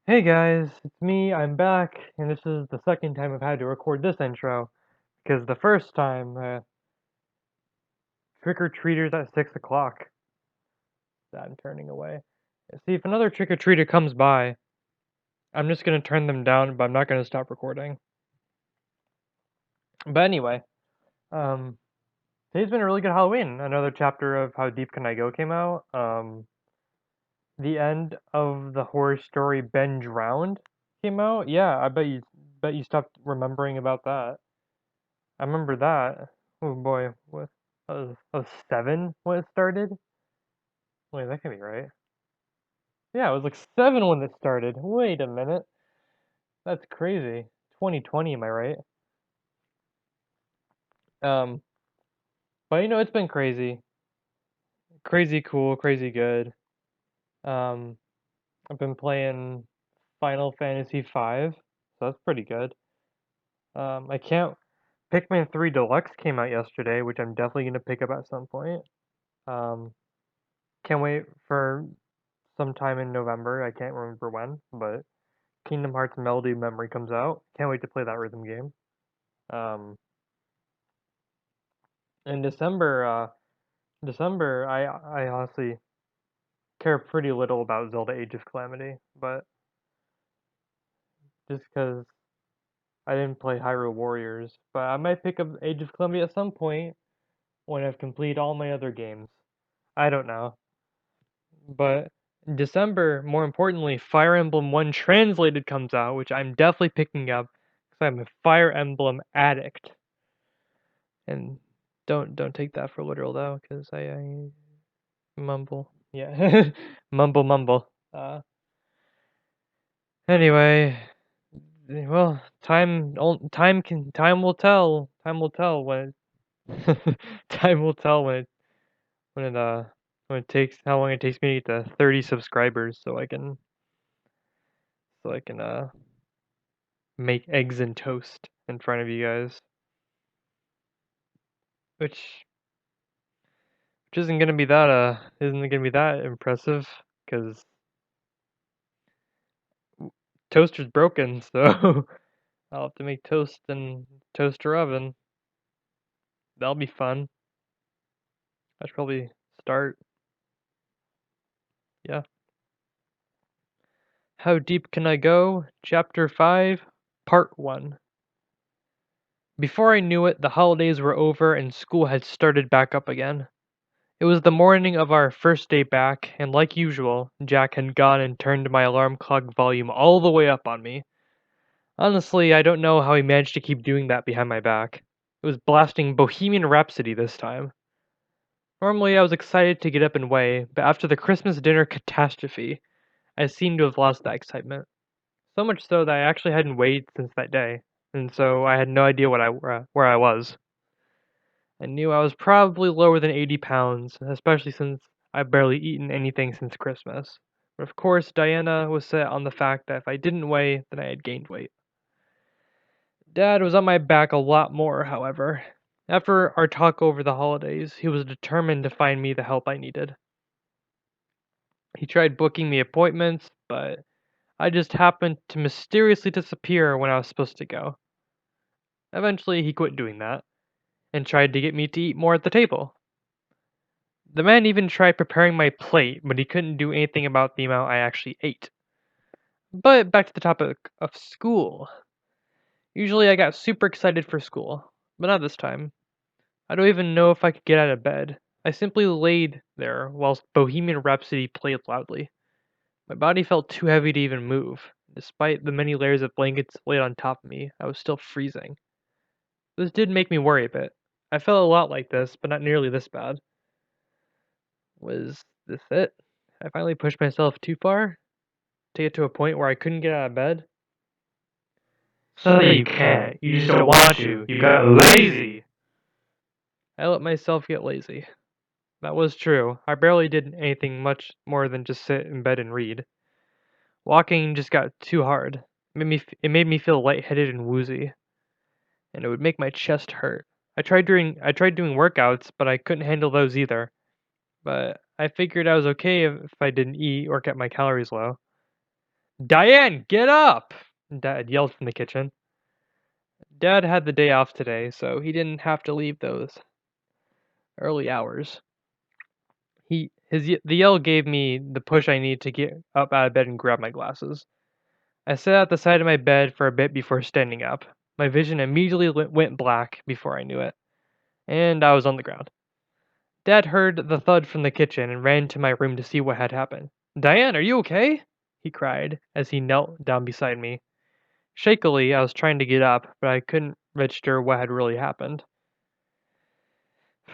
Hey guys, it's me, I'm back, and this is the second time I've had to record this intro, because the first time, trick-or-treaters at 6 o'clock, that I'm turning away. See, if another trick-or-treater comes by, I'm just gonna turn them down, but I'm not gonna stop recording. But anyway, um, today's been a really good Halloween. Another chapter of How Deep Can I Go came out. The end of the horror story Ben Drowned came out. Yeah, I bet you stopped remembering about that. I remember that. Oh boy, what? I was 7 when it started. Wait, that can't be right. Yeah, I was like 7 when it started. Wait a minute, that's crazy. 2020, am I right? Um, but it's been crazy, crazy cool, crazy good. Um, I've been playing Final Fantasy V, so that's pretty good. I can't. Pikmin 3 Deluxe came out yesterday, which I'm definitely gonna pick up at some point. Um, can't wait for sometime in November. I can't remember when, but Kingdom Hearts Melody Memory comes out. Can't wait to play that rhythm game. Um, in December, I honestly care pretty little about Zelda Age of Calamity, but just because I didn't play Hyrule Warriors, but I might pick up Age of Calamity at some point when I've completed all my other games. I don't know, but in December, more importantly, Fire Emblem One Translated comes out, which I'm definitely picking up because I'm a Fire Emblem addict. And don't take that for literal though, because I mumble. Yeah, mumble. Anyway, well, time will tell. Time will tell when time will tell when it when it takes how long it takes me to get to 30 subscribers, so I can make eggs and toast in front of you guys, which isn't gonna be that impressive, because toaster's broken, so I'll have to make toast in toaster oven. That'll be fun. I should probably start. Yeah. How Deep Can I Go? Chapter 5, Part 1. Before I knew it, the holidays were over and school had started back up again. It was the morning of our first day back, and like usual, Jack had gone and turned my alarm clock volume all the way up on me. Honestly, I don't know how he managed to keep doing that behind my back. It was blasting Bohemian Rhapsody this time. Normally, I was excited to get up and weigh, but after the Christmas dinner catastrophe, I seemed to have lost that excitement. So much so that I actually hadn't weighed since that day, and so I had no idea where I was. I knew I was probably lower than 80 pounds, especially since I'd barely eaten anything since Christmas. But of course, Diana was set on the fact that if I didn't weigh, then I had gained weight. Dad was on my back a lot more, however. After our talk over the holidays, he was determined to find me the help I needed. He tried booking me appointments, but I just happened to mysteriously disappear when I was supposed to go. Eventually, he quit doing that and tried to get me to eat more at the table. The man even tried preparing my plate, but he couldn't do anything about the amount I actually ate. But back to the topic of school. Usually, I got super excited for school, but not this time. I don't even know if I could get out of bed. I simply laid there whilst Bohemian Rhapsody played loudly. My body felt too heavy to even move. Despite the many layers of blankets laid on top of me, I was still freezing. This did make me worry a bit. I felt a lot like this, but not nearly this bad. Was this it? I finally pushed myself too far to get to a point where I couldn't get out of bed. So that you can't. You just don't want to. You got lazy. I let myself get lazy. That was true. I barely did anything much more than just sit in bed and read. Walking just got too hard. It made me feel lightheaded and woozy, and it would make my chest hurt. I tried doing workouts, but I couldn't handle those either. But I figured I was okay if I didn't eat or kept my calories low. Diane, get up! Dad yelled from the kitchen. Dad had the day off today, so he didn't have to leave those early hours. The yell gave me the push I need to get up out of bed and grab my glasses. I sat at the side of my bed for a bit before standing up. My vision immediately went black before I knew it, and I was on the ground. Dad heard the thud from the kitchen and ran to my room to see what had happened. Diane, are you okay? He cried as he knelt down beside me. Shakily, I was trying to get up, but I couldn't register what had really happened.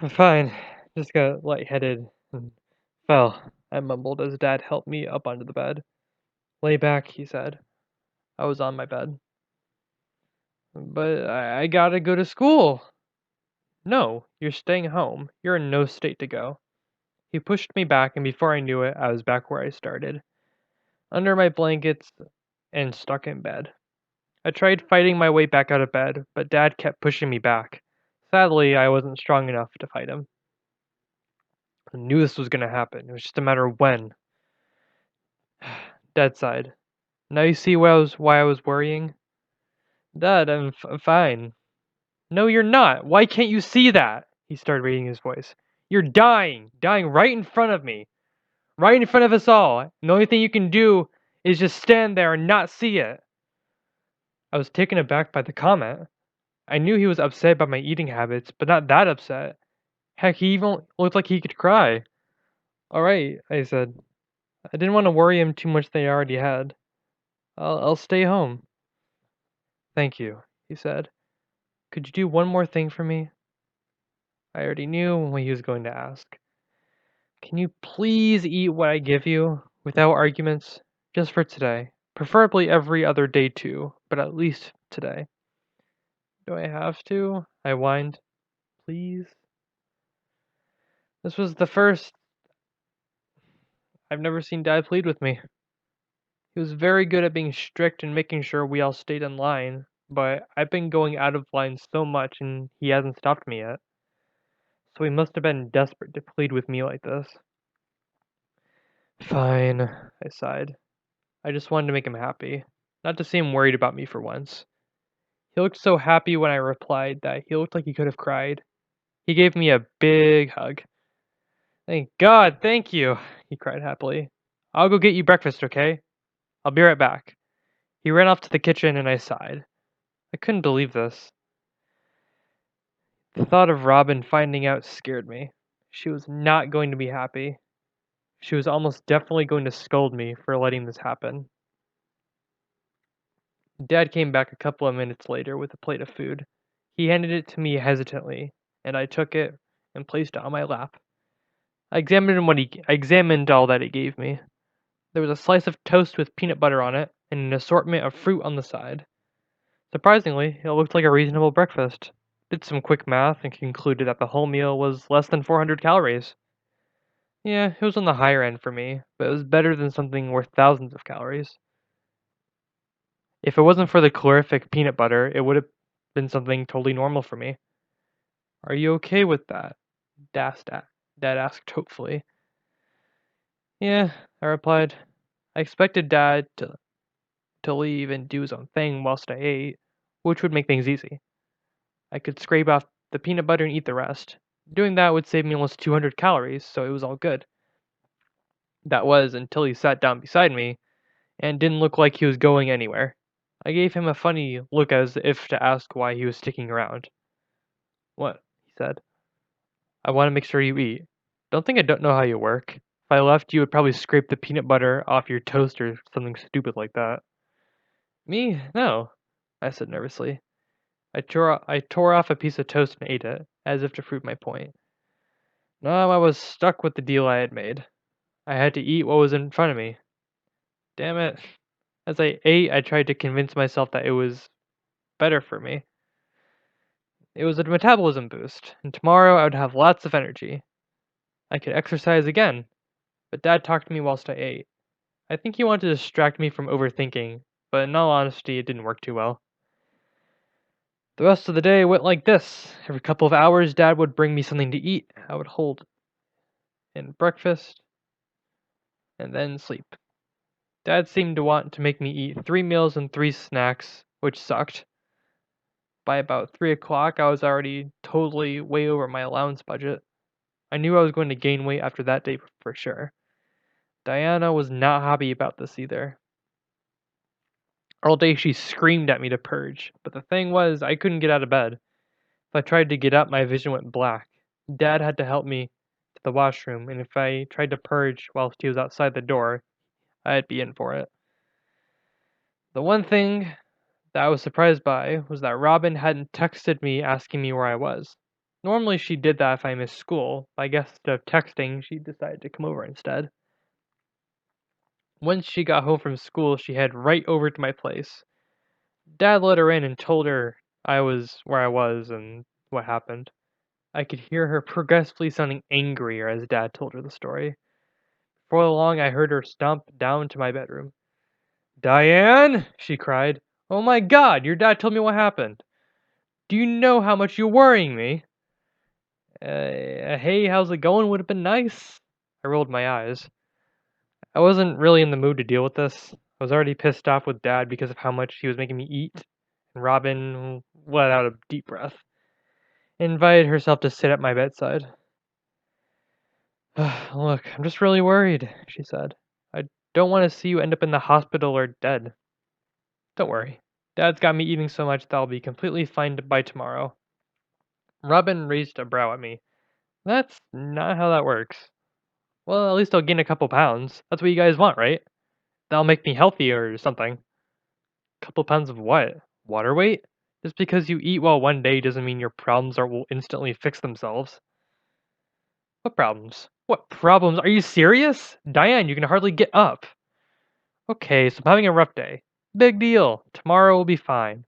I'm fine. Just got lightheaded and fell, I mumbled as Dad helped me up onto the bed. Lay back, he said. I was on my bed. But I gotta go to school. No, you're staying home. You're in no state to go. He pushed me back, and before I knew it, I was back where I started, under my blankets and stuck in bed. I tried fighting my way back out of bed, but Dad kept pushing me back. Sadly, I wasn't strong enough to fight him. I knew this was gonna happen. It was just a matter of when. Dad sighed. Now you see why I was worrying? Dad, I'm fine. No, you're not. Why can't you see that? He started raising his voice. You're dying right in front of me, right in front of us all. And the only thing you can do is just stand there and not see it. I was taken aback by the comment. I knew he was upset by my eating habits, but not that upset. Heck, he even looked like he could cry. All right, I said. I didn't want to worry him too much than he already had. I'll stay home. Thank you, he said. Could you do one more thing for me? I already knew what he was going to ask. Can you please eat what I give you, without arguments, just for today? Preferably every other day too, but at least today. Do I have to? I whined. Please? This was the first. I've never seen Dad plead with me. He was very good at being strict and making sure we all stayed in line, but I've been going out of line so much and he hasn't stopped me yet. So he must have been desperate to plead with me like this. Fine, I sighed. I just wanted to make him happy, not to see him worried about me for once. He looked so happy when I replied that he looked like he could have cried. He gave me a big hug. Thank God, thank you, he cried happily. I'll go get you breakfast, okay? I'll be right back. He ran off to the kitchen and I sighed. I couldn't believe this. The thought of Robin finding out scared me. She was not going to be happy. She was almost definitely going to scold me for letting this happen. Dad came back a couple of minutes later with a plate of food. He handed it to me hesitantly, and I took it and placed it on my lap. I examined all that he gave me. There was a slice of toast with peanut butter on it, and an assortment of fruit on the side. Surprisingly, it looked like a reasonable breakfast. Did some quick math and concluded that the whole meal was less than 400 calories. Yeah, it was on the higher end for me, but it was better than something worth thousands of calories. If it wasn't for the calorific peanut butter, it would have been something totally normal for me. Are you okay with that? Dad asked hopefully. Yeah, I replied. I expected Dad to leave and do his own thing whilst I ate, which would make things easy. I could scrape off the peanut butter and eat the rest. Doing that would save me almost 200 calories, so it was all good. That was until he sat down beside me and didn't look like he was going anywhere. I gave him a funny look as if to ask why he was sticking around. What? He said. I want to make sure you eat. Don't think I don't know how you work. If I left, you would probably scrape the peanut butter off your toast or something stupid like that. Me? No, I said nervously. I tore off a piece of toast and ate it, as if to prove my point. Now I was stuck with the deal I had made. I had to eat what was in front of me. Damn it. As I ate, I tried to convince myself that it was better for me. It was a metabolism boost, and tomorrow I would have lots of energy. I could exercise again, but Dad talked to me whilst I ate. I think he wanted to distract me from overthinking, but in all honesty, it didn't work too well. The rest of the day went like this. Every couple of hours, Dad would bring me something to eat. I would hold in breakfast and then sleep. Dad seemed to want to make me eat 3 meals and 3 snacks, which sucked. By about 3 o'clock, I was already totally way over my allowance budget. I knew I was going to gain weight after that day for sure. Diana was not happy about this either. All day she screamed at me to purge, but the thing was, I couldn't get out of bed. If I tried to get up, my vision went black. Dad had to help me to the washroom, and if I tried to purge whilst he was outside the door, I'd be in for it. The one thing that I was surprised by was that Robin hadn't texted me asking me where I was. Normally she did that if I missed school, but I guess instead of texting, she decided to come over instead. Once she got home from school, she headed right over to my place. Dad let her in and told her I was where I was and what happened. I could hear her progressively sounding angrier as Dad told her the story. Before long, I heard her stomp down to my bedroom. "Diane!" she cried. "Oh my God, your dad told me what happened. Do you know how much you're worrying me?" Hey, how's it going would have been nice. I rolled my eyes. I wasn't really in the mood to deal with this. I was already pissed off with Dad because of how much he was making me eat, and Robin let out a deep breath and invited herself to sit at my bedside. "Look, I'm just really worried," she said. "I don't want to see you end up in the hospital or dead." "Don't worry. Dad's got me eating so much that I'll be completely fine by tomorrow." Robin raised a brow at me. "That's not how that works." "Well, at least I'll gain a couple pounds. That's what you guys want, right? That'll make me healthier or something." "Couple pounds of what? Water weight? Just because you eat well one day doesn't mean your problems will instantly fix themselves." "What problems? What problems? Are you serious? Diane, you can hardly get up." "Okay, so I'm having a rough day. Big deal. Tomorrow will be fine."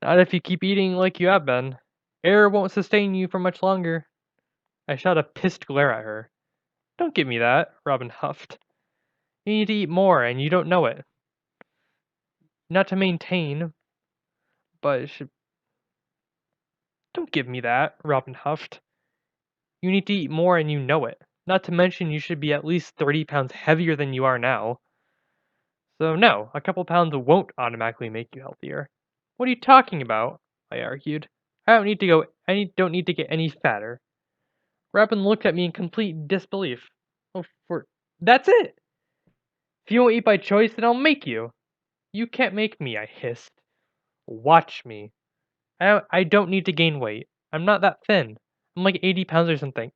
"Not if you keep eating like you have been. Air won't sustain you for much longer." I shot a pissed glare at her. "Don't give me that," Robin huffed. "You need to eat more, and you don't know it. Not to maintain, but it should." "Don't give me that," Robin huffed. "You need to eat more, and you know it. Not to mention you should be at least 30 pounds heavier than you are now." "So no, a couple pounds won't automatically make you healthier." "What are you talking about?" I argued. I don't need to get any fatter." Robin looked at me in complete disbelief. "Oh, that's it! If you won't eat by choice, then I'll make you." "You can't make me," I hissed. "Watch me. I don't need to gain weight. I'm not that thin. I'm like 80 pounds or something."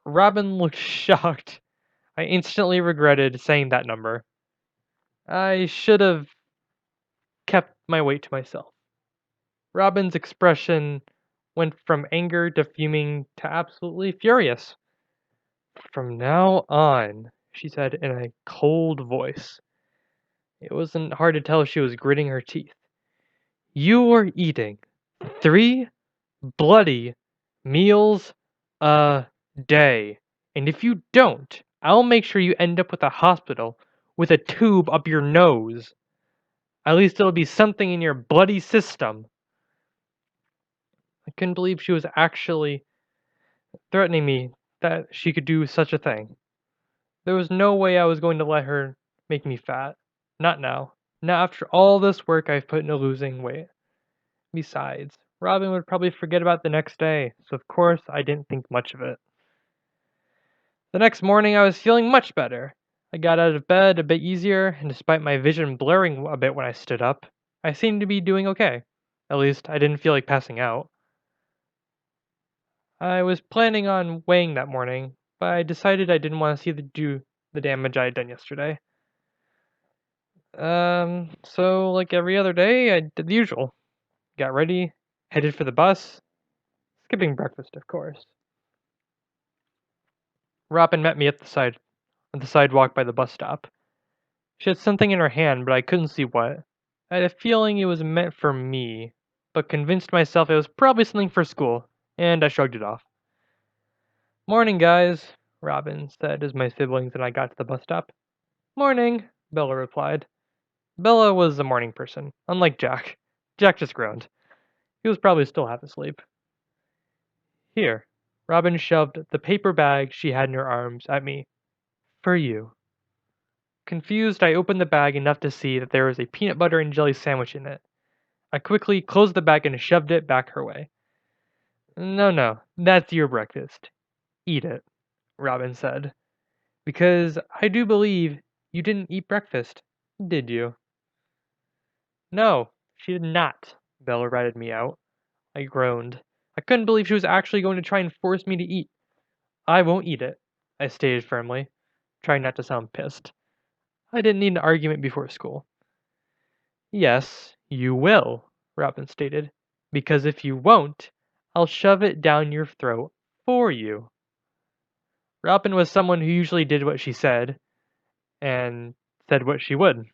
Robin looked shocked. I instantly regretted saying that number. I should have kept my weight to myself. Robin's expression went from anger to fuming to absolutely furious. "From now on," she said in a cold voice. It wasn't hard to tell she was gritting her teeth. "You are eating 3 bloody meals a day. And if you don't, I'll make sure you end up with a hospital with a tube up your nose. At least it'll be something in your bloody system." I couldn't believe she was actually threatening me that she could do such a thing. There was no way I was going to let her make me fat. Not now. Not after all this work I've put into losing weight. Besides, Robin would probably forget about the next day, so of course I didn't think much of it. The next morning I was feeling much better. I got out of bed a bit easier, and despite my vision blurring a bit when I stood up, I seemed to be doing okay. At least I didn't feel like passing out. I was planning on weighing that morning, but I decided I didn't want to see the damage I had done yesterday. So like every other day, I did the usual. Got ready, headed for the bus, skipping breakfast, of course. Robin met me at the sidewalk by the bus stop. She had something in her hand, but I couldn't see what. I had a feeling it was meant for me, but convinced myself it was probably something for school, and I shrugged it off. "Morning, guys," Robin said as my siblings and I got to the bus stop. "Morning," Bella replied. Bella was a morning person, unlike Jack. Jack just groaned. He was probably still half asleep. "Here." Robin shoved the paper bag she had in her arms at me. "For you." Confused, I opened the bag enough to see that there was a peanut butter and jelly sandwich in it. I quickly closed the bag and shoved it back her way. No, that's your breakfast. Eat it, Robin said. Because I do believe you didn't eat breakfast, did you? No, she did not, Bella ratted me out. I groaned. I couldn't believe she was actually going to try and force me to eat. I won't eat it, I stated firmly, trying not to sound pissed. I didn't need an argument before school. Yes, you will, Robin stated, because if you won't, I'll shove it down your throat for you. Robin was someone who usually did what she said, and said what she would.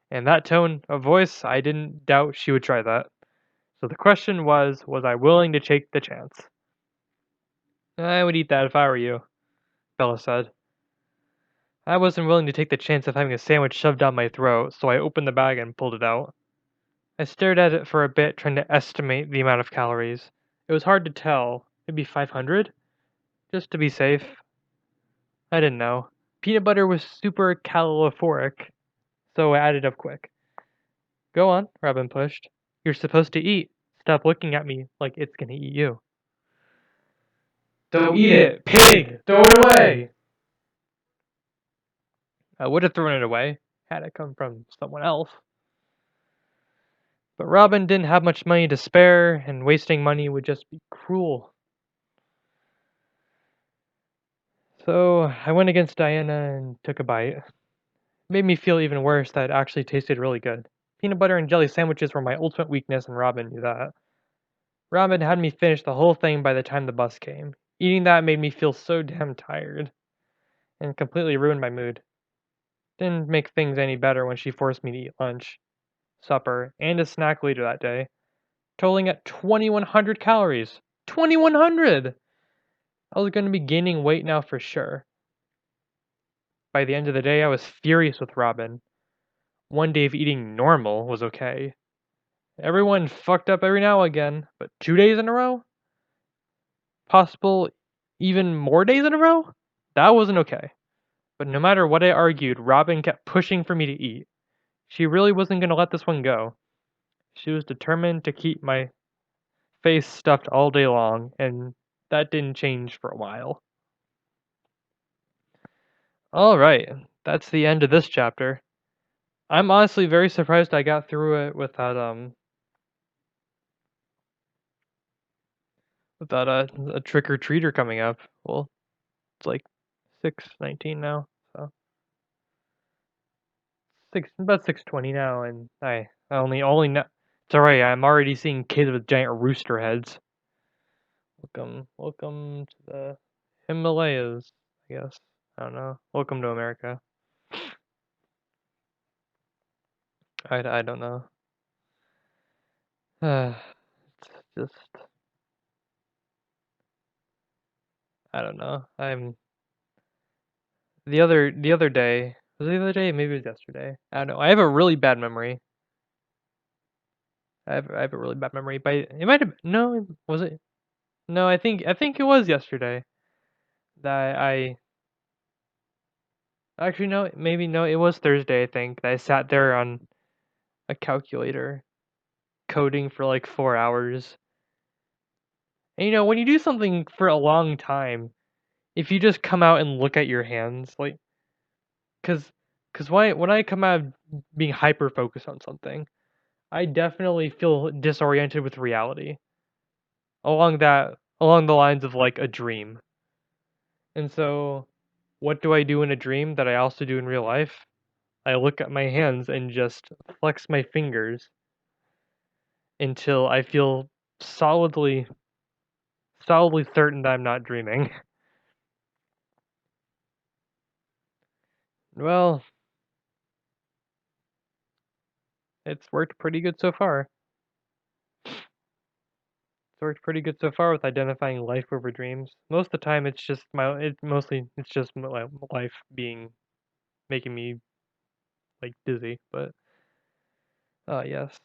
In that tone of voice, I didn't doubt she would try that. So the question was I willing to take the chance? I would eat that if I were you, Bella said. I wasn't willing to take the chance of having a sandwich shoved down my throat, so I opened the bag and pulled it out. I stared at it for a bit, trying to estimate the amount of calories. It was hard to tell. Maybe 500? Just to be safe. I didn't know. Peanut butter was super calorific, so I added up quick. Go on, Robin pushed. You're supposed to eat. Stop looking at me like it's gonna eat you. Don't eat it, pig! Throw it away! I would have thrown it away, had it come from someone else. But Robin didn't have much money to spare, and wasting money would just be cruel. So I went against Diana and took a bite. It made me feel even worse that it actually tasted really good. Peanut butter and jelly sandwiches were my ultimate weakness, and Robin knew that. Robin had me finish the whole thing by the time the bus came. Eating that made me feel so damn tired, and completely ruined my mood. Didn't make things any better when she forced me to eat lunch, supper, and a snack later that day, totaling at 2,100 calories. 2,100! I was going to be gaining weight now for sure. By the end of the day, I was furious with Robin. One day of eating normal was okay. Everyone fucked up every now and again, but 2 days in a row? Possible even more days in a row? That wasn't okay. But no matter what I argued, Robin kept pushing for me to eat. She really wasn't going to let this one go. She was determined to keep my face stuffed all day long, and that didn't change for a while. Alright, that's the end of this chapter. I'm honestly very surprised I got through it without a trick-or-treater coming up. Well, it's like 6:19 now, so about 6:20 now, and I only know it's alright, I'm already seeing kids with giant rooster heads. Welcome to the Himalayas, I guess. I don't know. Welcome to America. I don't know. It's just I don't know. The other day, was it the other day? Maybe it was yesterday. I don't know. I have a really bad memory. I have a really bad memory. But it might have no, was it? No, I think it was yesterday that I actually no, maybe no, it was Thursday, I think, that I sat there on a calculator coding for like 4 hours. And when you do something for a long time, if you just come out and look at your hands, like, cause, when I come out of being hyper focused on something, I definitely feel disoriented with reality. Along the lines of like a dream. And so, what do I do in a dream that I also do in real life? I look at my hands and just flex my fingers until I feel solidly certain that I'm not dreaming. Well, it's worked pretty good so far. It's worked pretty good so far with identifying life over dreams. Most of the time, it's just my life making me like dizzy. But yes,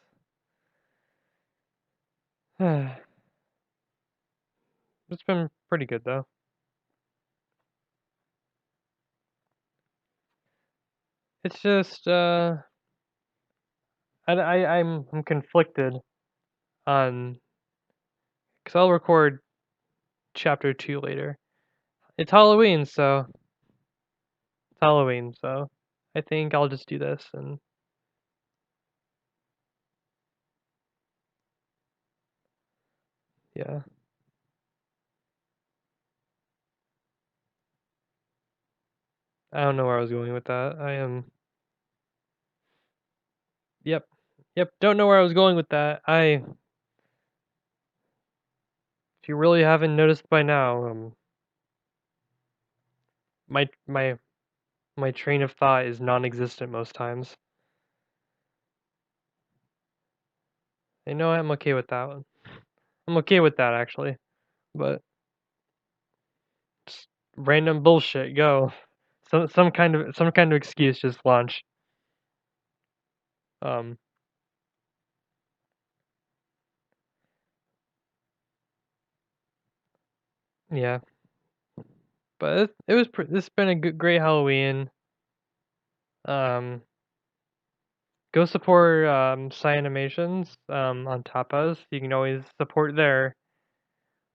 it's been pretty good though. It's just I'm conflicted on because I'll record chapter 2 later. It's Halloween, so I think I'll just do this and yeah. I don't know where I was going with that. I am Yep. Yep, don't know where I was going with that. If you really haven't noticed by now, my my my train of thought is non-existent most times. I know I'm okay with that one. I'm okay with that actually, but just random bullshit, go. Some kind of excuse, just launch. Um, yeah, but it was this has been a good, great Halloween. Um, go support Psy Animations on Tapas. You can always support there.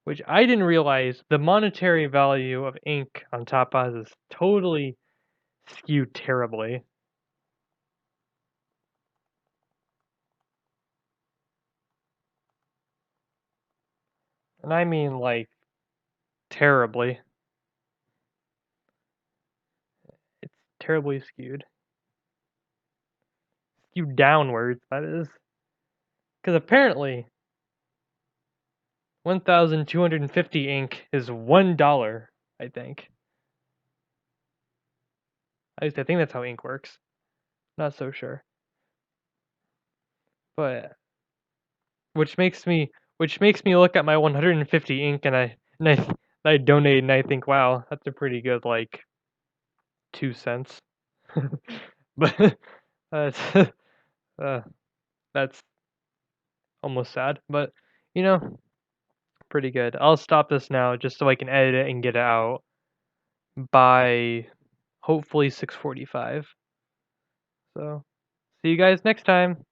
Which I didn't realize the monetary value of ink on Tapas is totally skewed terribly. And I mean like terribly. It's terribly skewed. Skewed downwards, that is. Because apparently 1,250 ink is $1, I think. At least I think that's how ink works. Not so sure. But which makes me look at my 150 ink and I donate and I think, wow, that's a pretty good like 2 cents. But that's uh, that's almost sad, but you know, pretty good. I'll stop this now just so I can edit it and get it out by hopefully 6:45. So, see you guys next time.